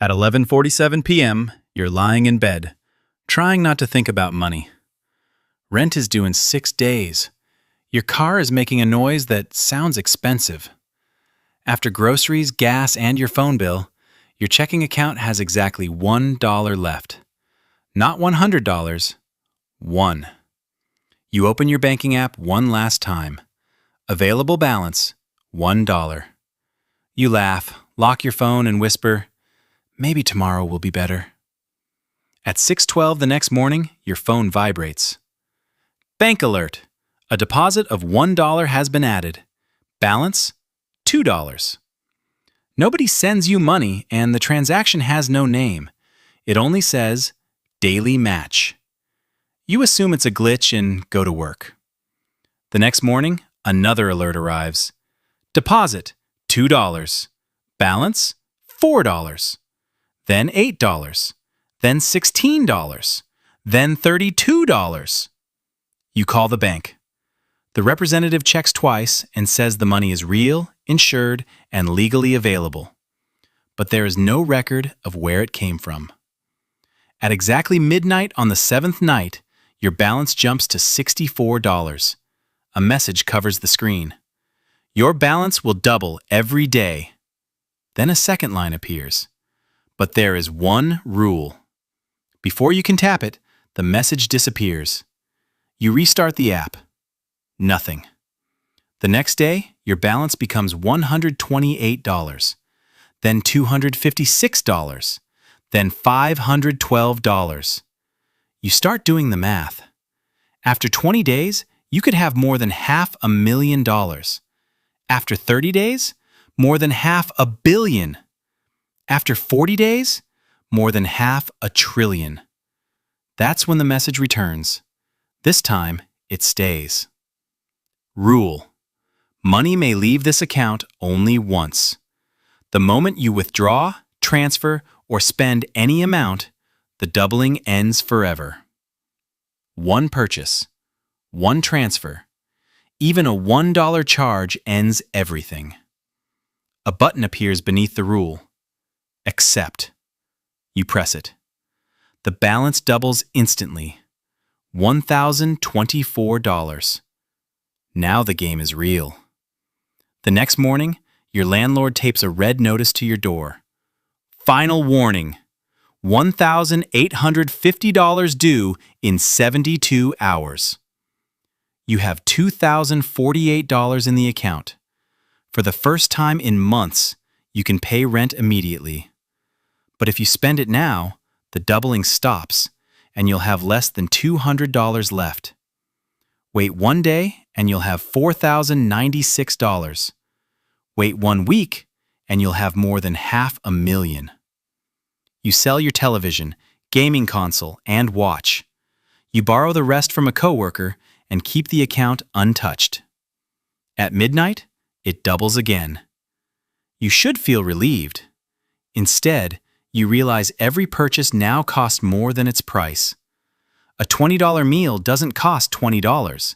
At 11:47 p.m., you're lying in bed, trying not to think about money. Rent is due in 6 days. Your car is making a noise that sounds expensive. After groceries, gas, and your phone bill, your checking account has exactly $1 left. Not $100, one. You open your banking app one last time. Available balance, $1. You laugh, lock your phone, and whisper, "Maybe tomorrow will be better." At 6:12 the next morning, your phone vibrates. Bank alert! A deposit of $1 has been added. Balance, $2. Nobody sends you money, and the transaction has no name. It only says, Daily Match. You assume it's a glitch and go to work. The next morning, another alert arrives. Deposit, $2. Balance, $4. Then $8. Then $16. Then $32. You call the bank. The representative checks twice and says the money is real, insured, and legally available. But there is no record of where it came from. At exactly midnight on the 7th night, your balance jumps to $64. A message covers the screen. Your balance will double every day. Then a second line appears. But there is one rule. Before you can tap it, the message disappears. You restart the app. Nothing. The next day, your balance becomes $128, then $256, then $512. You start doing the math. After 20 days, you could have more than $500,000. After 30 days, more than $500 million. After 40 days, more than $500 billion. That's when the message returns. This time, it stays. Rule: money may leave this account only once. The moment you withdraw, transfer, or spend any amount, the doubling ends forever. One purchase, one transfer, even a $1 charge ends everything. A button appears beneath the rule. Accept. You press it. The balance doubles instantly. $1,024. Now the game is real. The next morning, your landlord tapes a red notice to your door. Final warning. $1,850 due in 72 hours. You have $2,048 in the account. For the first time in months, you can pay rent immediately. But if you spend it now, the doubling stops, and you'll have less than $200 left. Wait one day, and you'll have $4,096. Wait 1 week, and you'll have more than $500,000. You sell your television, gaming console, and watch. You borrow the rest from a coworker and keep the account untouched. At midnight, it doubles again. You should feel relieved. Instead, you realize every purchase now costs more than its price. A $20 meal doesn't cost $20.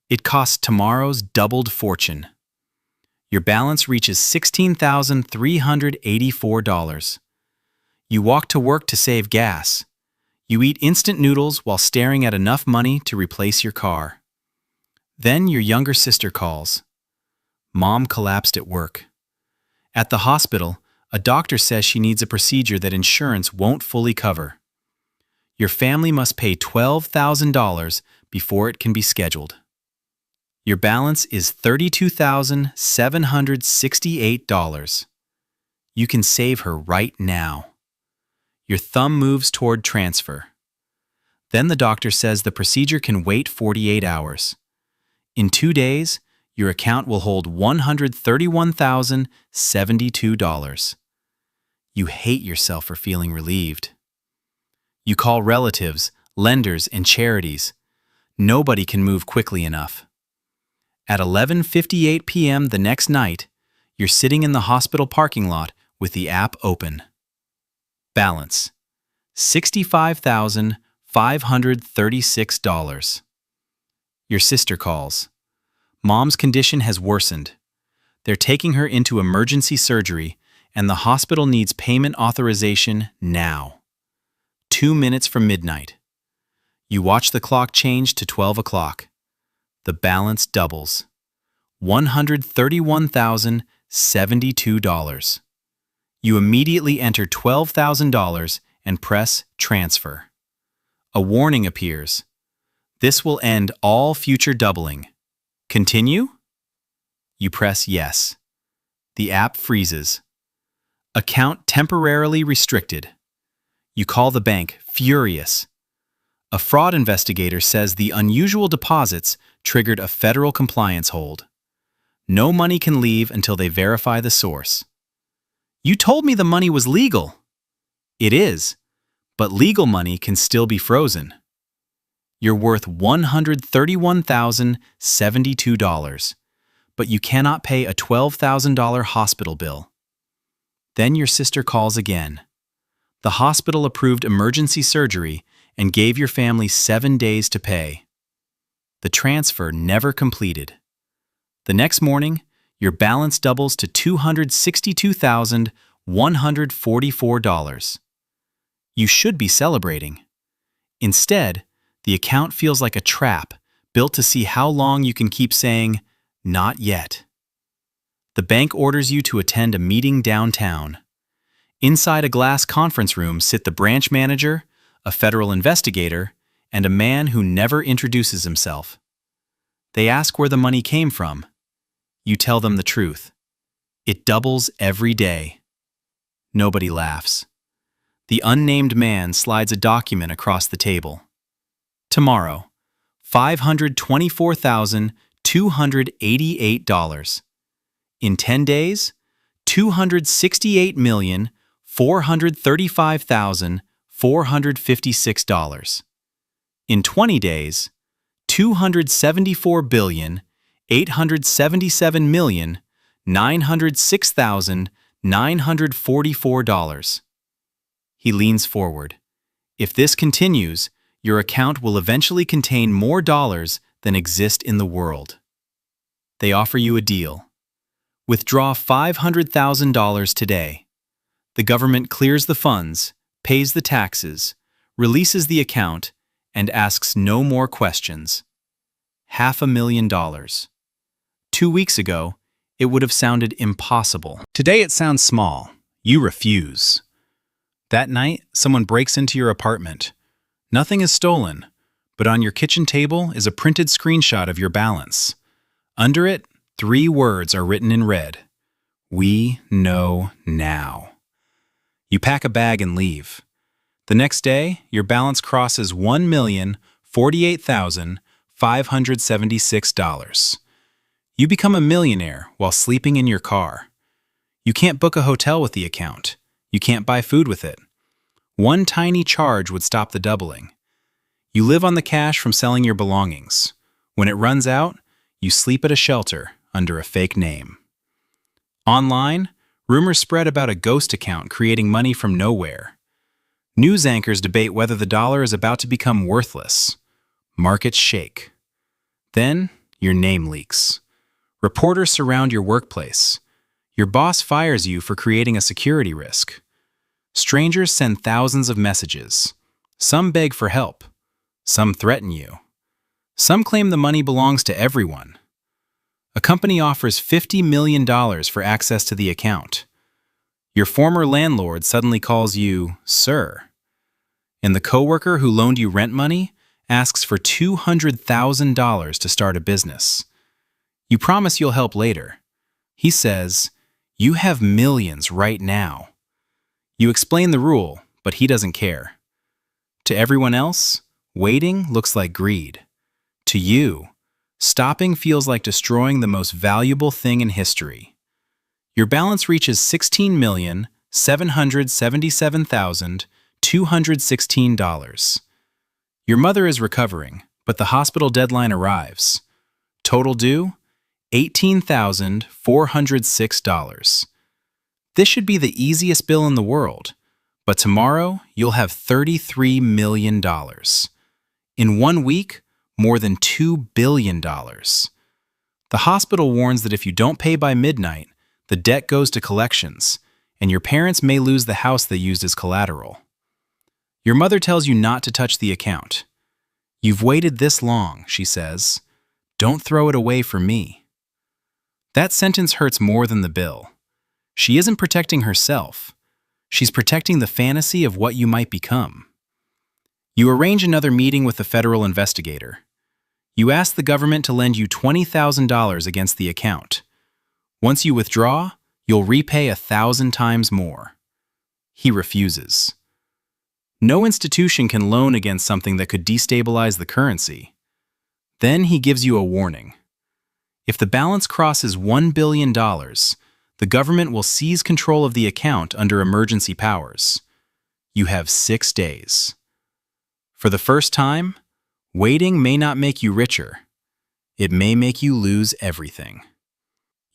It costs tomorrow's doubled fortune. Your balance reaches $16,384. You walk to work to save gas. You eat instant noodles while staring at enough money to replace your car. Then your younger sister calls. Mom collapsed at work. At the hospital, a doctor says she needs a procedure that insurance won't fully cover. Your family must pay $12,000 before it can be scheduled. Your balance is $32,768. You can save her right now. Your thumb moves toward transfer. Then the doctor says the procedure can wait 48 hours. In 2 days, your account will hold $131,072. You hate yourself for feeling relieved. You call relatives, lenders, and charities. Nobody can move quickly enough. At 11:58 p.m. the next night, you're sitting in the hospital parking lot with the app open. Balance: $65,536. Your sister calls. Mom's condition has worsened. They're taking her into emergency surgery, and the hospital needs payment authorization now. 2 minutes from midnight. You watch the clock change to 12 o'clock. The balance doubles. $131,072. You immediately enter $12,000 and press transfer. A warning appears. This will end all future doubling. Continue? You press yes. The app freezes. Account temporarily restricted. You call the bank, furious. A fraud investigator says the unusual deposits triggered a federal compliance hold. No money can leave until they verify the source. You told me the money was legal. It is, but legal money can still be frozen. You're worth $131,072, but you cannot pay a $12,000 hospital bill. Then your sister calls again. The hospital approved emergency surgery and gave your family 7 days to pay. The transfer never completed. The next morning, your balance doubles to $262,144. You should be celebrating. Instead, the account feels like a trap built to see how long you can keep saying, "Not yet." The bank orders you to attend a meeting downtown. Inside a glass conference room sit the branch manager, a federal investigator, and a man who never introduces himself. They ask where the money came from. You tell them the truth. It doubles every day. Nobody laughs. The unnamed man slides a document across the table. Tomorrow, $524,288. In 10 days, $268,435,456. In 20 days, $274,877,906,944. He leans forward. If this continues, your account will eventually contain more dollars than exist in the world. They offer you a deal. Withdraw $500,000 today. The government clears the funds, pays the taxes, releases the account, and asks no more questions. $500,000. 2 weeks ago, it would have sounded impossible. Today it sounds small. You refuse. That night, someone breaks into your apartment. Nothing is stolen, but on your kitchen table is a printed screenshot of your balance. Under it, 3 words are written in red. We know now. You pack a bag and leave. The next day, your balance crosses $1,048,576. You become a millionaire while sleeping in your car. You can't book a hotel with the account. You can't buy food with it. One tiny charge would stop the doubling. You live on the cash from selling your belongings. When it runs out, you sleep at a shelter under a fake name. Online, rumors spread about a ghost account creating money from nowhere. News anchors debate whether the dollar is about to become worthless. Markets shake. Then, your name leaks. Reporters surround your workplace. Your boss fires you for creating a security risk. Strangers send thousands of messages. Some beg for help. Some threaten you. Some claim the money belongs to everyone. A company offers $50 million for access to the account. Your former landlord suddenly calls you sir. And the coworker who loaned you rent money asks for $200,000 to start a business. You promise you'll help later. He says, you have millions right now. You explain the rule, but he doesn't care. To everyone else, waiting looks like greed. To you, stopping feels like destroying the most valuable thing in history. Your balance reaches $16,777,216. Your mother is recovering, but the hospital deadline arrives. Total due? $18,406. This should be the easiest bill in the world, but tomorrow you'll have $33 million. In 1 week, more than $2 billion. The hospital warns that if you don't pay by midnight, the debt goes to collections, and your parents may lose the house they used as collateral. Your mother tells you not to touch the account. "You've waited this long," she says. "Don't throw it away for me." That sentence hurts more than the bill. She isn't protecting herself. She's protecting the fantasy of what you might become. You arrange another meeting with the federal investigator. You ask the government to lend you $20,000 against the account. Once you withdraw, you'll repay 1,000 times more. He refuses. No institution can loan against something that could destabilize the currency. Then he gives you a warning. If the balance crosses $1 billion, the government will seize control of the account under emergency powers. You have 6 days. For the first time, waiting may not make you richer. It may make you lose everything.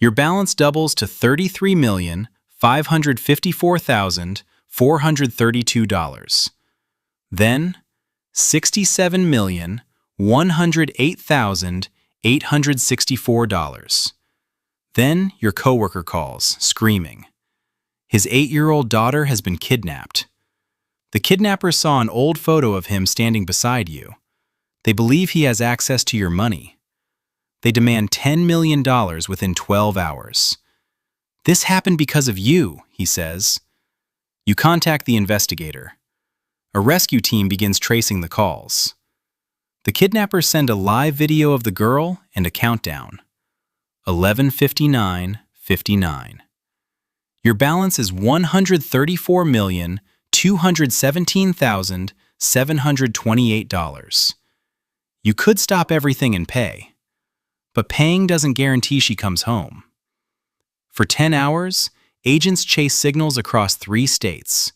Your balance doubles to $33,554,432. Then, $67,108,864. Then your coworker calls, screaming. His 8-year-old daughter has been kidnapped. The kidnapper saw an old photo of him standing beside you. They believe he has access to your money. They demand $10 million within 12 hours. "This happened because of you," he says. You contact the investigator. A rescue team begins tracing the calls. The kidnappers send a live video of the girl and a countdown. 11:59:59. Your balance is $134,217,728. You could stop everything and pay, but paying doesn't guarantee she comes home. For 10 hours, agents chase signals across 3 states.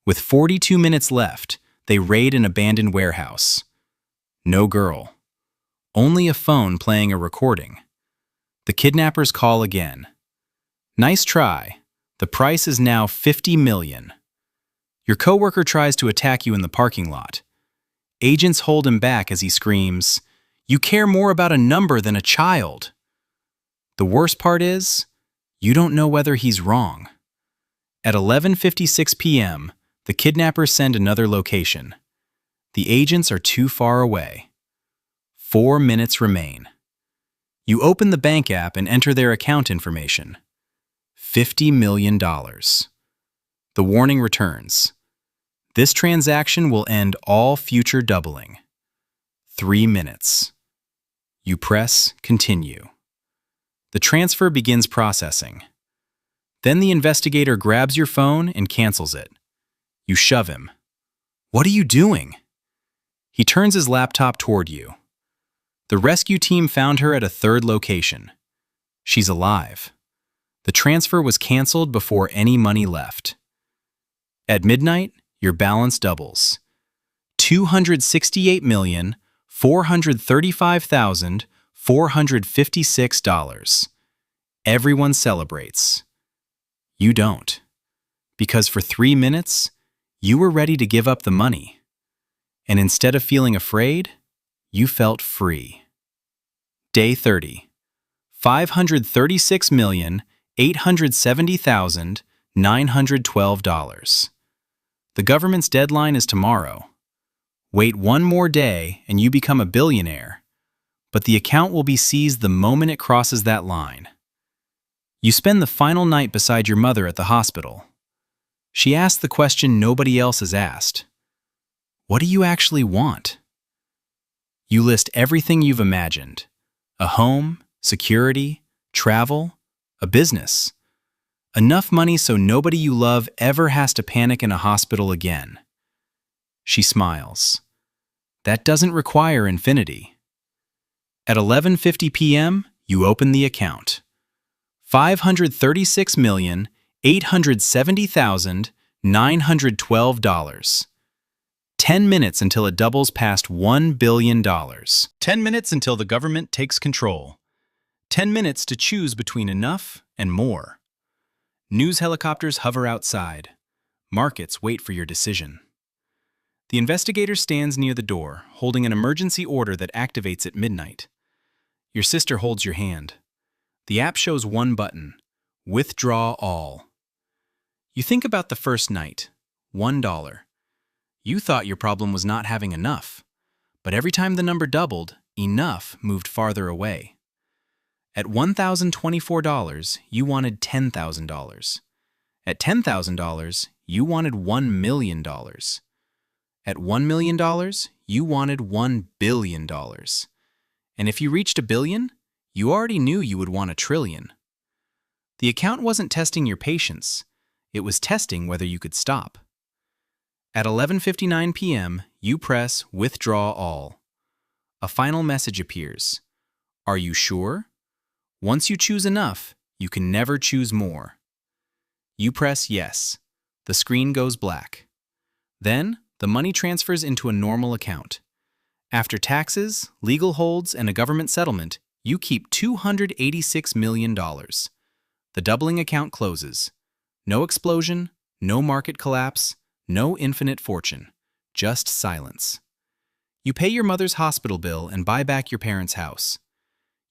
With 42 minutes left, they raid an abandoned warehouse. No girl. Only a phone playing a recording. The kidnappers call again. "Nice try. The price is now $50 million. Your coworker tries to attack you in the parking lot. Agents hold him back as he screams, "You care more about a number than a child." The worst part is, you don't know whether he's wrong. At 11:56 p.m., the kidnappers send another location. The agents are too far away. 4 minutes remain. You open the bank app and enter their account information. $50 million. The warning returns. This transaction will end all future doubling. 3 minutes. You press Continue. The transfer begins processing. Then the investigator grabs your phone and cancels it. You shove him. "What are you doing?" He turns his laptop toward you. The rescue team found her at a 3rd location. She's alive. The transfer was canceled before any money left. At midnight, your balance doubles. $268,435,456. Everyone celebrates. You don't. Because for 3 minutes, you were ready to give up the money. And instead of feeling afraid, you felt free. Day 30. $536,870,912. The government's deadline is tomorrow. Wait one more day and you become a billionaire, but the account will be seized the moment it crosses that line. You spend the final night beside your mother at the hospital. She asks the question nobody else has asked. What do you actually want? You list everything you've imagined: a home, security, travel, a business. Enough money so nobody you love ever has to panic in a hospital again. She smiles. That doesn't require infinity. At 11:50 p.m., you open the account. $536,870,912. 10 minutes until it doubles past $1 billion. 10 minutes until the government takes control. 10 minutes to choose between enough and more. News helicopters hover outside. Markets wait for your decision. The investigator stands near the door, holding an emergency order that activates at midnight. Your sister holds your hand. The app shows one button: withdraw all. You think about the first night, $1. You thought your problem was not having enough, but every time the number doubled, enough moved farther away. At $1,024, you wanted $10,000. At $10,000, you wanted $1 million. At $1 million, you wanted $1 billion. And if you reached $1 billion, you already knew you would want $1 trillion. The account wasn't testing your patience. It was testing whether you could stop. At 11:59 p.m., you press Withdraw All. A final message appears. Are you sure? Once you choose enough, you can never choose more. You press Yes. The screen goes black. Then, the money transfers into a normal account. After taxes, legal holds, and a government settlement, you keep $286 million. The doubling account closes. No explosion, no market collapse, no infinite fortune, just silence. You pay your mother's hospital bill and buy back your parents' house.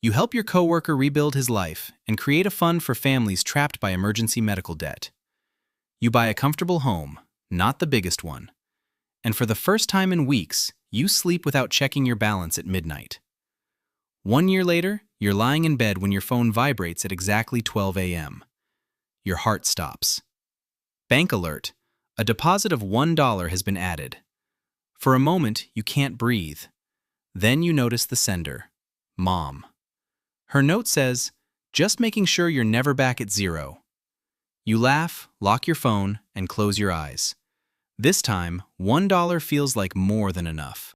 You help your coworker rebuild his life and create a fund for families trapped by emergency medical debt. You buy a comfortable home, not the biggest one. And for the first time in weeks, you sleep without checking your balance at midnight. 1 year later, you're lying in bed when your phone vibrates at exactly 12 a.m. Your heart stops. Bank alert. A deposit of $1 has been added. For a moment, you can't breathe. Then you notice the sender, Mom. Her note says, just making sure you're never back at zero. You laugh, lock your phone, and close your eyes. This time, $1 feels like more than enough.